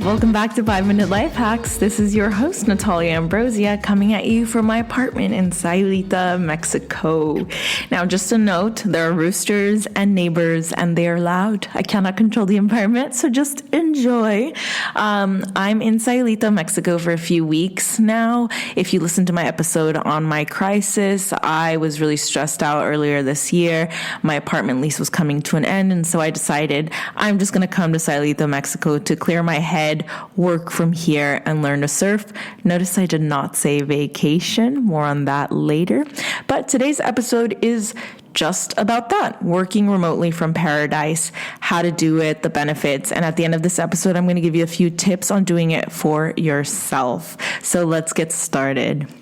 Welcome back to 5-Minute Life Hacks. This is your host, Natalia Ambrosia, coming at you from my apartment in Sayulita, Mexico. Now, just a note, there are roosters and neighbors, and they are loud. I cannot control the environment, so just enjoy. I'm in Sayulita, Mexico for a few weeks now. If you listen to my episode on my crisis, I was really stressed out earlier this year. My apartment lease was coming to an end, and so I decided I'm just going to come to Sayulita, Mexico to clear my head, work from here, and learn to surf. Notice I did not say vacation. More on that later. But today's episode is just about that, working remotely from paradise, how to do it, the benefits. And at the end of this episode, I'm going to give you a few tips on doing it for yourself. So let's get started.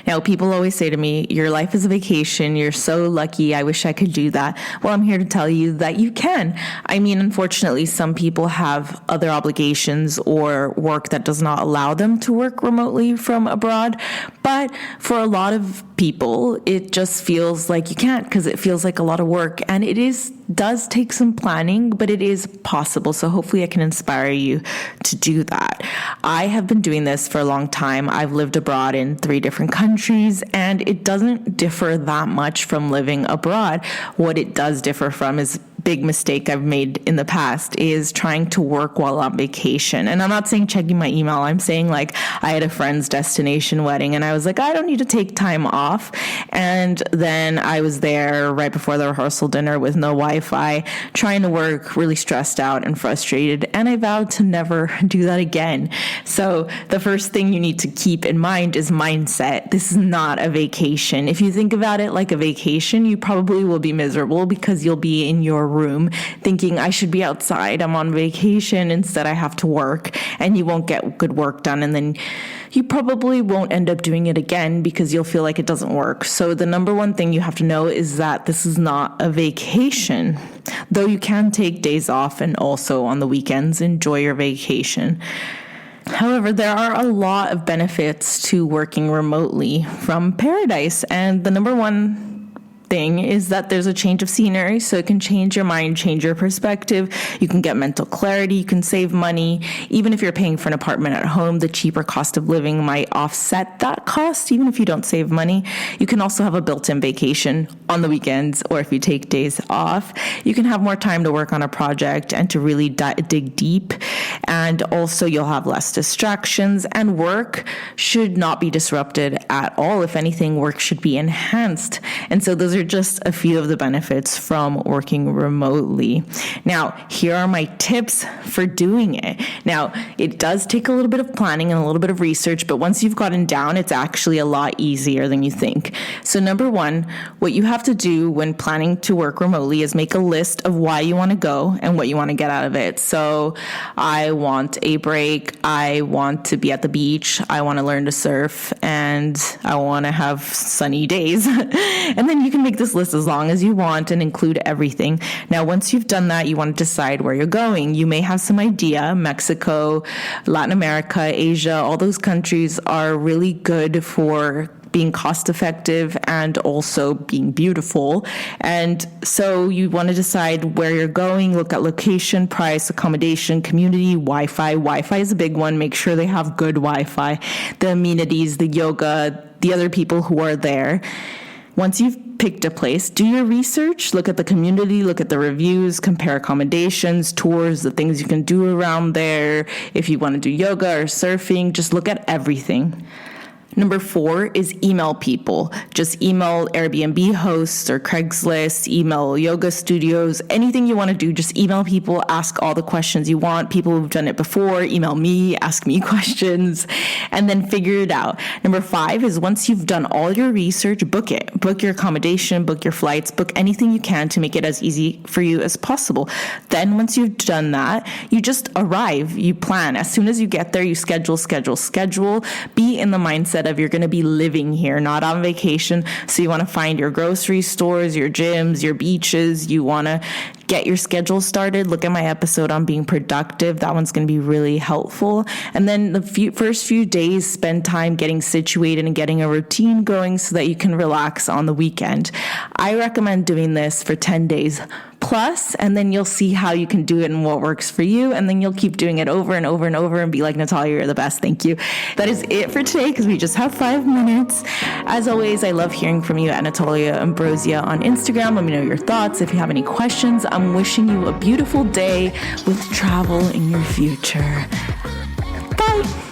Now, people always say to me, your life is a vacation. You're so lucky. I wish I could do that. Well, I'm here to tell you that you can. I mean, unfortunately, some people have other obligations or work that does not allow them to work remotely from abroad. But for a lot of people, it just feels like you can't because it feels like a lot of work. And it does take some planning, but it is possible. So hopefully I can inspire you to do that. I have been doing this for a long time. I've lived abroad in 3 different countries, and it doesn't differ that much from living abroad. What it does differ from is big mistake I've made in the past is trying to work while on vacation. And I'm not saying checking my email. I'm saying like I had a friend's destination wedding and I was like, I don't need to take time off. And then I was there right before the rehearsal dinner with no Wi-Fi, trying to work, really stressed out and frustrated. And I vowed to never do that again. So the first thing you need to keep in mind is mindset. This is not a vacation. If you think about it like a vacation, you probably will be miserable because you'll be in your room thinking I should be outside, I'm on vacation, instead I have to work, and you won't get good work done, and then you probably won't end up doing it again because you'll feel like it doesn't work. So the number one thing you have to know is that this is not a vacation, though you can take days off and also on the weekends enjoy your vacation. However, there are a lot of benefits to working remotely from paradise, and the number one thing is that there's a change of scenery, so it can change your mind, change your perspective. You can get mental clarity, you can save money. Even if you're paying for an apartment at home, the cheaper cost of living might offset that cost, even if you don't save money. You can also have a built-in vacation on the weekends, or if you take days off. You can have more time to work on a project and to really dig deep. And also you'll have less distractions, and work should not be disrupted at all. If anything, work should be enhanced. And so those are just a few of the benefits from working remotely. Now, here are my tips for doing it. Now, it does take a little bit of planning and a little bit of research, but once you've gotten down, it's actually a lot easier than you think. So number one, what you have to do when planning to work remotely is make a list of why you want to go and what you want to get out of it. So I want a break, I want to be at the beach, I want to learn to surf, and I want to have sunny days. And then you can make this list as long as you want and include everything. Now, once you've done that, you want to decide where you're going. You may have some idea. Mexico, Latin America, Asia, all those countries are really good for being cost effective and also being beautiful. And so you want to decide where you're going, look at location, price, accommodation, community, Wi-Fi. Wi-Fi is a big one. Make sure they have good Wi-Fi, the amenities, the yoga, the other people who are there. Once you've picked a place, do your research, look at the community, look at the reviews, compare accommodations, tours, the things you can do around there. If you want to do yoga or surfing, just look at everything. Number 4 is email people. Just email Airbnb hosts or Craigslist, email yoga studios, anything you want to do, just email people, ask all the questions you want. People who've done it before, email me, ask me questions, and then figure it out. Number 5 is once you've done all your research, book it. Book your accommodation, book your flights, book anything you can to make it as easy for you as possible. Then once you've done that, you just arrive, you plan. As soon as you get there, you schedule. Be in the mindset of you're going to be living here, not on vacation. So you want to find your grocery stores, your gyms, your beaches. You want to get your schedule started. Look at my episode on being productive. That one's going to be really helpful. And then the first few days, spend time getting situated and getting a routine going so that you can relax on the weekend. I recommend doing this for 10 days plus, and then you'll see how you can do it and what works for you. And then you'll keep doing it over and over and over and be like, Natalia, you're the best. Thank you. That is it for today because we just have 5 minutes. As always, I love hearing from you at Natalia Ambrosia on Instagram. Let me know your thoughts. If you have any questions, I'm wishing you a beautiful day with travel in your future. Bye.